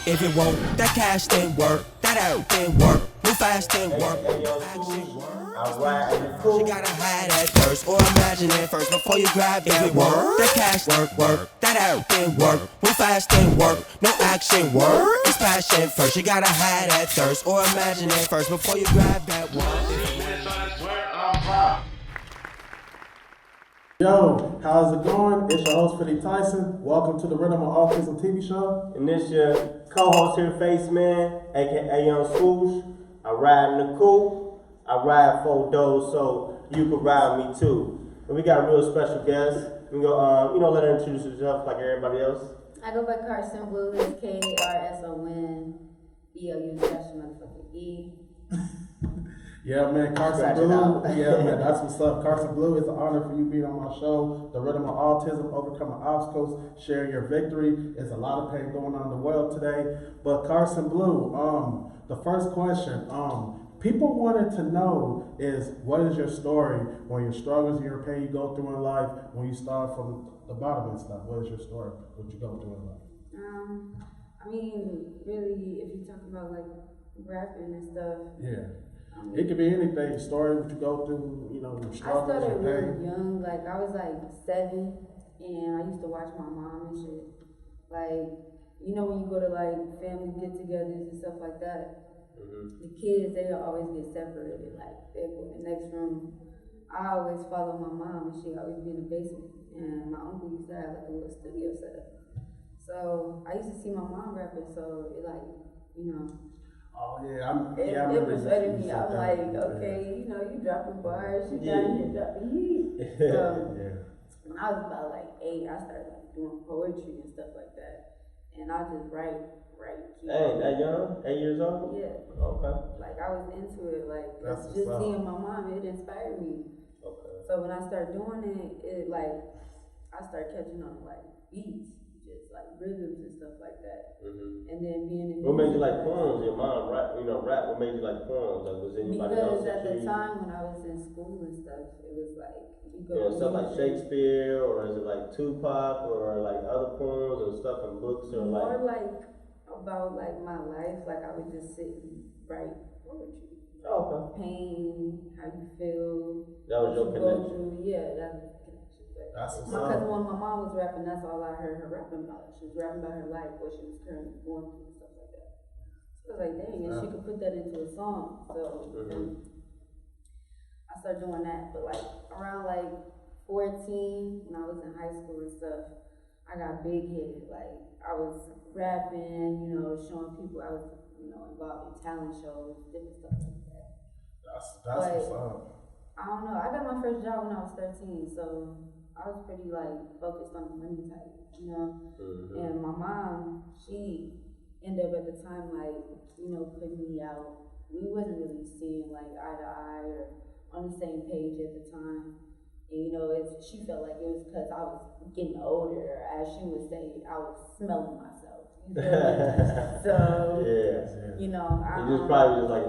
If it won't, that cash didn't work, that out didn't work, move fast didn't work, action work. She gotta hide at first, or imagine it first before you grab that work. That cash work, that out didn't work, move fast didn't work, no action work. It's passion first, you gotta hide at first, or imagine it first before you grab that work. Yo, how's it going? It's your host, Philly Tyson. Welcome to the Rhythm of Autism TV show. And this your co-host here, Face Man, aka Young Swoosh. I ride in the coupe, I ride 4 doors, so you can ride me too. And we got a real special guest. We go, let her introduce herself like everybody else. I go by Karson Blue, it's Karson B-O-U-motherfucking-E. Yeah, man, Karson Blue. Yeah, man, that's what's up. Karson Blue, it's an honor for you being on my show, The Rhythm of Autism, Overcoming Obstacles, Sharing Your Victory. There's a lot of pain going on in the world today. But Karson Blue, the first question, people wanted to know is, what is your story when your struggles and your pain you go through in life, when you start from the bottom and stuff? What is your story? What you go through in life? Really, if you talk about like rapping and stuff. Yeah. It could be anything, story, what you go through, your struggles, I started your pain. really young, like I was like 7, and I used to watch my mom and shit. Like, when you go to like family get-togethers and stuff like that, the kids, they always get separated, like they go in the next room. I always follow my mom, and she always be in the basement, and my uncle used to have like a little studio set up. So I used to see my mom rapping, so it like, Oh yeah, it persuaded me. I'm like, okay, you dropping bars, you down here dropping heat. So when I was about like 8, I started like doing poetry and stuff like that, and I just write. Hey, that young? 8 years old? Yeah. Okay. Like I was into it. Like that's just seeing my mom, it inspired me. Okay. So when I started doing it like I started catching on like beats. Like rhythms and stuff like that, and then being in. What made you like poems? Your mom rap, rap. What made you like poems? Like was anybody else? Because at the time when I was in school and stuff, it was like you go. Stuff like Shakespeare, or is it like Tupac, or like other poems or stuff in books, or more like about like my life. Like I would just sit and write poetry. Okay. Pain, how you feel. That was your connection. Yeah, that's because when my mom was rapping, that's all I heard her rapping about. She was rapping about her life, what she was currently going through, and stuff like that. So I was like, dang, and she could put that into a song. So I started doing that. But like around like 14, when I was in high school and stuff, I got big headed. Like I was rapping, showing people I was, involved in talent shows, different stuff like that. That's what's up. I don't know. I got my first job when I was 13, so I was pretty like focused on the money type, And my mom, she ended up at the time like, putting me out. We wasn't really seeing like eye to eye or on the same page at the time. And she felt like it was because I was getting older, or as she would say, I was smelling myself. So you just probably like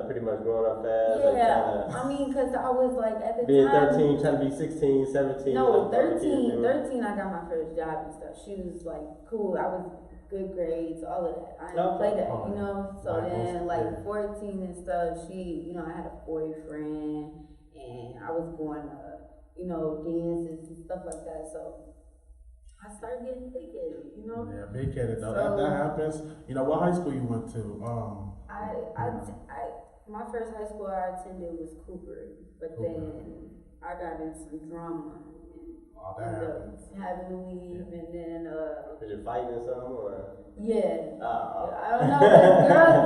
pretty much growing up fast. Yeah, like because I was like at the being time 13, trying to be 16, 17. No, 13 I got my first job and stuff. She was like cool. I was good grades, all of that. I didn't play that, So then like 14 and stuff, she, I had a boyfriend and I was going to, dances and stuff like that. So I started getting big-headed, Yeah, big-headed though. So, that happens. What high school you went to? My first high school I attended was Cooper, but then I got in some drama and ended up having to leave, and then was you fighting or something, or? Yeah. I don't know.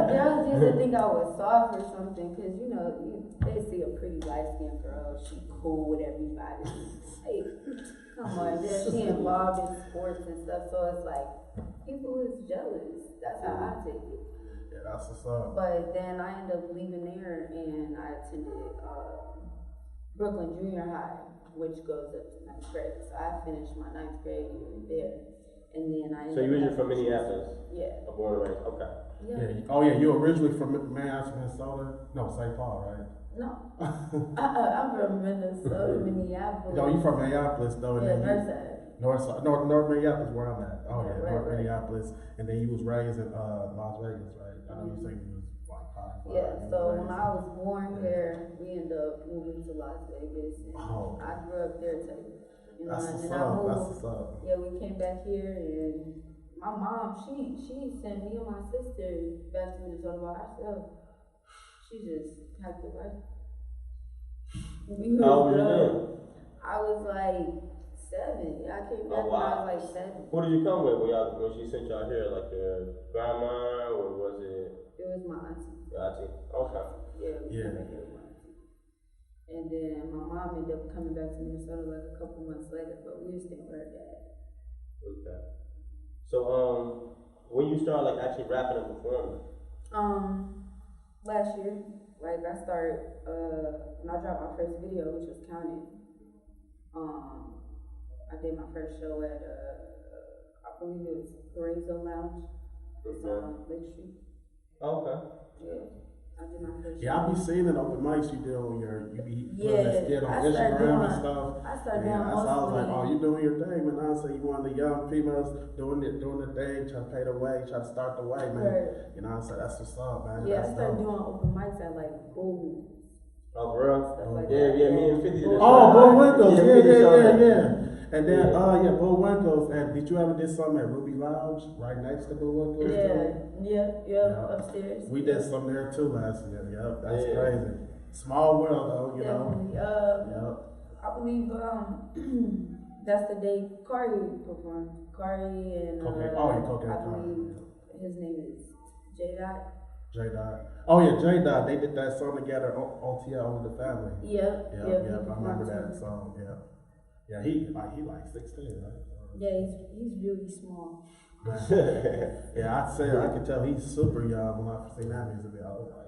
Girls used to think I was soft or something, because they see a pretty light-skinned girl, she cool with everybody. Hey, come on, she involved in sports and stuff, so it's like people is jealous. That's how I take it. Yeah, that's what's up. But then I ended up leaving there and I attended Brooklyn Junior High, which goes up to 9th grade. So I finished my 9th grade there, and then I. So you originally from Minneapolis? Yeah. Born and raised. Okay. Yeah. Oh yeah, you originally from Minneapolis, Minnesota? No, St. Paul, right? No. I'm from Minnesota, Minneapolis. No, you from Minneapolis though. Yeah, Northside. North Minneapolis, where I'm at. Oh yeah, Right, North right. Minneapolis, and then you was raised in Las Vegas, right? I know you say you was like five. Yeah, you so was when raised- I was born here, we ended up moving to Las Vegas, and Oh. I grew up there too. You know, That's and what's then I up. That's moved. what's up. Yeah, we came back here, and my mom, she sent me and my sister back to Minnesota by ourselves. She just packed the life. How old were you then? I was like 7. I came back Oh, when I wow. was like 7. Who did you come with when she sent y'all here? Like your grandma, or was it It was my auntie. your auntie? Okay. Yeah, we Yeah. came back here with my auntie. And then my mom ended up coming back to Minnesota like a couple months later, but we were staying with her dad. Okay. So when you start like actually rapping and performing? Last year, like I started when I dropped my first video, which was Counted. I did my first show at I believe it was Paraiso Lounge. It's on Lake Street. Okay. Yeah, I did my first Yeah, I show. be seeing it open mics you did on your, you be putting Yeah, that skit on I started Instagram and doing- stuff. I started Yeah, doing that's why I was like, mostly- oh, you doing your thing, man. I say you one of the young females doing the thing, trying to pay the way, trying to start the way, man. Right. You know, I said that's what's up, man. Yeah, I That's started dope. doing open mics at like Gold. Oh, for real? Stuff like Yeah, that. yeah, me and 50 did a show. Oh, Bull Winkles, we did a show there. yeah. And then, Yeah. Bull Winkles. And did you ever did something at Ruby Lounge, right next to Bull Winkles? Yeah, upstairs. We did something there too last year. Yep, that's Yeah. crazy. Small world though, you know. Definitely. Yep. I believe that's the day Kari performed. Kari and Cocaine. Oh, yeah, Cocaine I Kari. believe his name is J Dot. J Dot. Oh yeah, J Dot. They did that song together. OTL Over the Family. Yep. Yeah, he yeah, I remember performed that too. song. Yeah, yeah. He like 16, right? Yeah, he's really small. Yeah, I could tell he's super young when I seen that music video. I was like,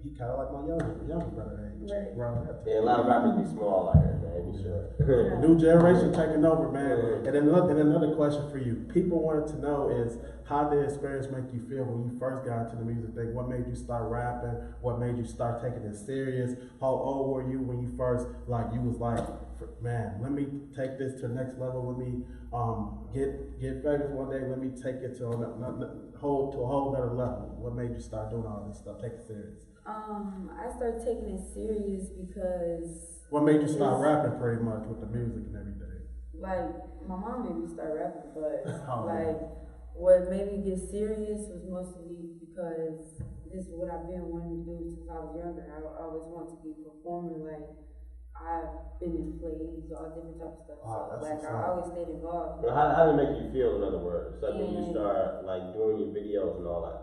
he kind of like my younger brother age. Right. Around that Yeah, a lot of rappers be small out here, man. Be sure. New generation taking over, man. And then another question for you. People wanted to know is how did the experience make you feel when you first got into the music thing? What made you start rapping? What made you start taking it serious? How old were you when you first, like, you was like, man, let me take this to the next level. Let me get famous one day. Let me take it to a whole other level. What made you start doing all this stuff? Take it serious. I started taking it serious because What made you start rapping pretty much with the music and everything? like my mom made me start rapping, but Oh, like what made me get serious was mostly because this is what I've been wanting to do since I was younger. I always wanted to be a performer. Like I've been in plays, all different types of stuff. Oh, that's So like what's I up. always stayed involved. Well, how did it make you feel, in other words? Like when you Yeah. start like doing your videos and all that.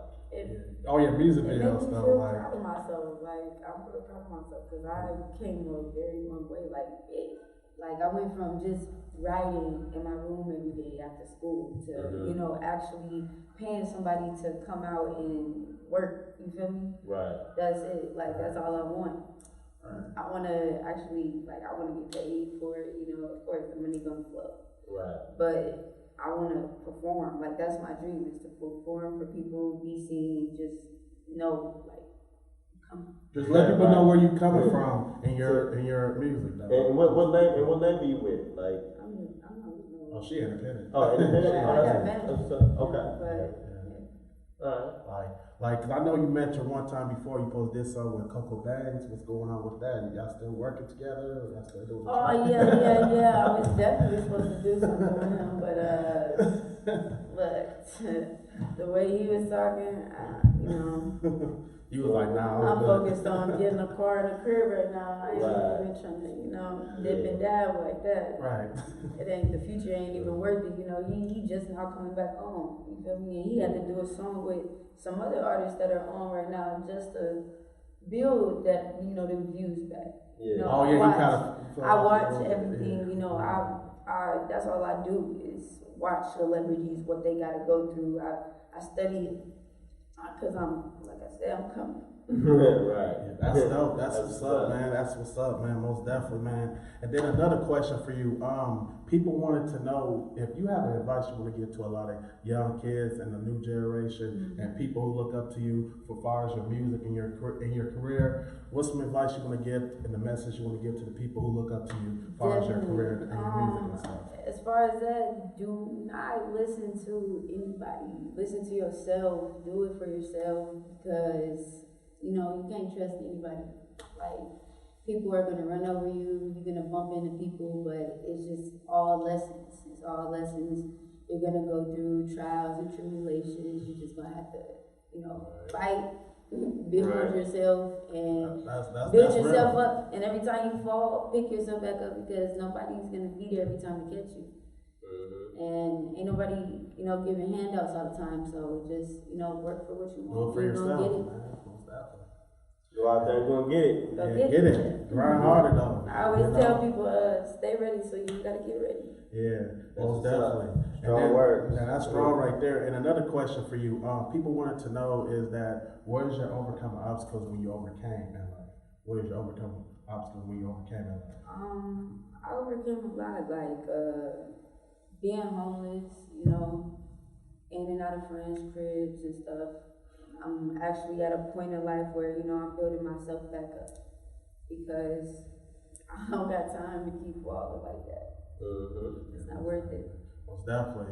Oh yeah, music It made videos me though, feel like. proud of myself. Like I'm real proud of myself because I came a very long way. Like I went from just writing in my room every day after school to you know actually paying somebody to come out and work. You feel me? Right. That's it. Like that's all I want. I want to actually I want to get paid for it. You know, of course the money gonna flow, Right. but I want to perform. Like that's my dream is to perform for people, be seen, just know come. Just let people know where you coming from in your music though. And what label you with? Like, I'm not with no. Oh, she independent. oh, independent. Yeah, Oh, I got a that's- manager. that's- okay. But All right. Like, cause I know you mentioned one time before you posted this song with Coco Bangs. What's going on with that? Y'all still working together? Or y'all still doing the oh yeah. I was definitely supposed to do something with him, but the way he was talking, you know. You was like, nah, I'm I'm good. focused on getting a car and a crib right now. I ain't Right. even trying to, dip and dab like that. Right. It ain't, the future ain't even worth it, he just now coming back home, you feel me? And he had to do a song with some other artists that are on right now just to build that, the views back. Yeah. Oh yeah, I watch everything, I that's all I do is watch celebrities, what they gotta go through. I study cause like I said, I'm coming. Right. That's dope. That's what's up, man. That's what's up, man. Most definitely, man. And then another question for you. People wanted to know if you have an advice you want to give to a lot of young kids and the new generation and people who look up to you for far as your music and your career. What's some advice you want to give and the message you want to give to the people who look up to you as far as your career and your music and stuff? As as far as that, do not listen to anybody. Listen to yourself. Do it for yourself because, you know, you can't trust anybody. Like, people are gonna run over you, you're gonna bump into people, but it's just all lessons. It's all lessons. You're gonna go through trials and tribulations. You're just gonna have to, you know, fight, build yourself, and build yourself up. And every time you fall, pick yourself back up because nobody's gonna be there every time to catch you. And ain't nobody, you know, giving handouts all the time. So just, you know, work for what you want. Do it for yourself, get it. man. Go out there and go and get it. Go Get it. Grind harder though. I always tell people, stay ready, so you gotta get ready. Yeah, most definitely. Strong words. And that's strong right there. And another question for you, people wanted to know is that what is your overcome obstacles when you overcame in life? What is your overcome obstacles when you overcame in life? I overcame a lot, like being homeless, you know, in and out of friends' cribs and stuff. I'm actually at a point in life where, you know, I'm building myself back up because I don't got time to keep walking like that. It's not worth it. Most definitely.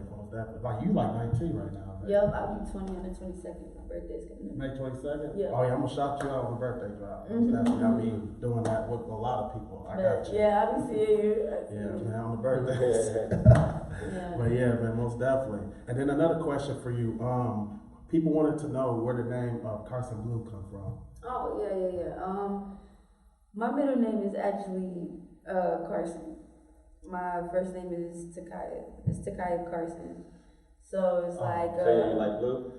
Like you like 19 right now, man. Yep, I'll be 20 on the 22nd. My birthday's coming up. May 22nd? Yeah. Oh yeah, I'm gonna shout you out on the birthday drop. Most definitely. I be doing that with a lot of people. I got you. Yeah, I'll be seeing you. Yeah, man, on the birthday. Yeah. But yeah, man, most definitely. And then another question for you. People wanted to know where the name of Karson Blue come from. Oh, yeah. My middle name is actually Karson. My first name is Takaya. It's Takaya Karson. So it's like... So you like blue?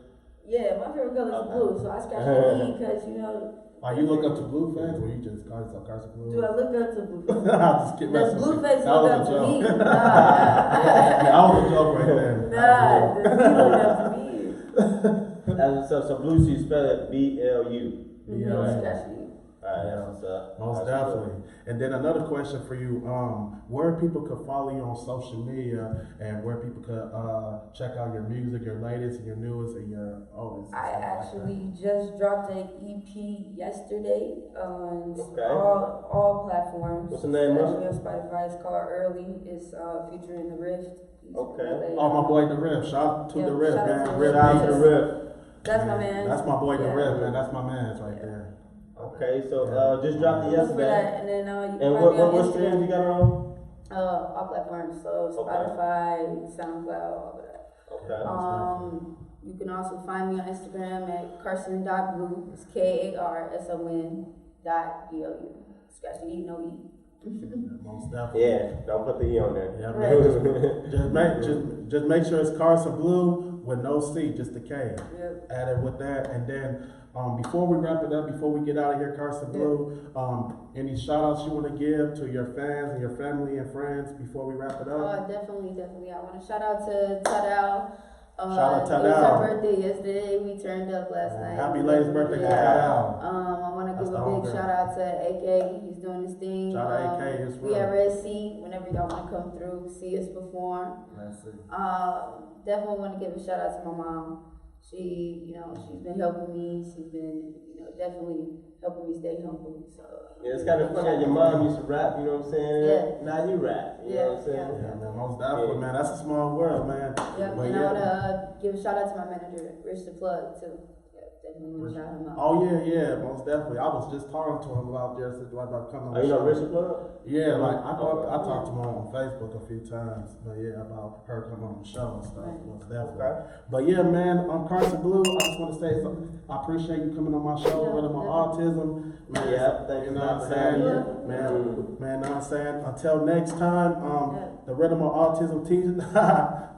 Yeah, my favorite color is blue, so I scratched the E because, you know... You look up to blue fans or you just call yourself Karson Blue? Do I look up to blue fans? I'll just get Does blue face That look was up a to me? joke. Nah. That was a joke right there. Nah, does he look up to me? So blue, so you spell it B-L-U. Yeah. Scratch the E. Alright, that's what's up. Most definitely. And then another question for you, where people could follow you on social media and where people could check out your music, your latest and your newest and your oldest. I actually just dropped an EP yesterday on Okay. all platforms. What's the name of it? Actually on Spotify. It's called Early. It's featuring The Rift. He's Okay. really, Oh, my boy, The Riff. Shout out to Yeah, The Riff, shout out man. to Riff Shout out to Beats. the Riff. That's my man. That's my boy, The Yeah. Riff, man. That's my man's right there. Okay, so just dropped it Look for yesterday. that, and then you can And find me on what streams you Instagram. got on? All platforms. So Spotify, SoundCloud, all of that. Okay. You can also find me on Instagram at Karson.blue. It's KARSON.BLU. Scratch the E, no E. Most definitely. Yeah, don't put the E on there. Yeah, Right. man, just make sure it's Karson Blue with no C, just the K. Yep. Add it with that, and then before we wrap it up, before we get out of here, Karson Blue, any shout outs you want to give to your fans and your family and friends before we wrap it up? Definitely. I want to shout out to Tadal. Shout out It was Tadal. her birthday yesterday. We turned up last night. Happy latest birthday to Yeah. Tadal. I want to That's give the a big homegirl. shout out to AK. He's doing his thing. Shout out AK, it's We at real. Red Sea. Whenever y'all want to come through, see us perform. Let's see. Definitely want to give a shout out to my mom. She's been helping me. She's been, definitely helping me stay humble. So Yeah, it's kind of funny how your mom used to rap, you know what I'm saying? Yeah. Now you rap, you know what I'm saying? Yeah, man, most definitely, man. That's a small world, man. Yep, But and yeah. I want to give a shout out to my manager, Rich the Plug, too. Yep, definitely want to shout him out. Oh yeah, most definitely. I was just talking to him about this, like about coming on Oh, the you know show. Richard Plug? Yeah, like I talked to him on Facebook a few times, but yeah, about her coming on the show and stuff. Right. Most definitely. Okay. But yeah, man, I'm Karson Blue. I just want to say something. I appreciate you coming on my show, Yeah, with my autism. Man, Yeah, thank you you know what I'm for having saying? me. Man, know what I'm saying? Until next time, Yeah. the Rhythm of Autism TV,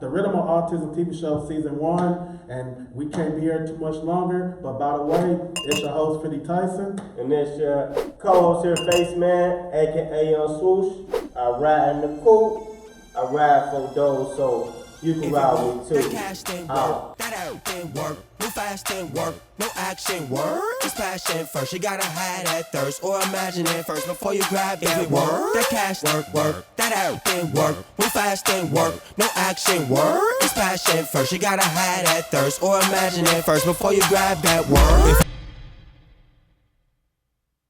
the Rhythm of Autism TV show season 1, and we can't be here too much longer. But by the way, it's your host, 50 Tyson. And this your co-host here, Face Man, aka Young Swoosh. I ride in the coupe. I ride for those, so you can ride with me That too. cash didn't Out. work, that out didn't work. No fast didn't work, no action work. It's passion first, you gotta have that thirst. Or imagine it first before you grab that work. That cash work, that out didn't work. No fast didn't work, no action work. It's passion first, you gotta have that thirst. Or imagine it first before you grab that work.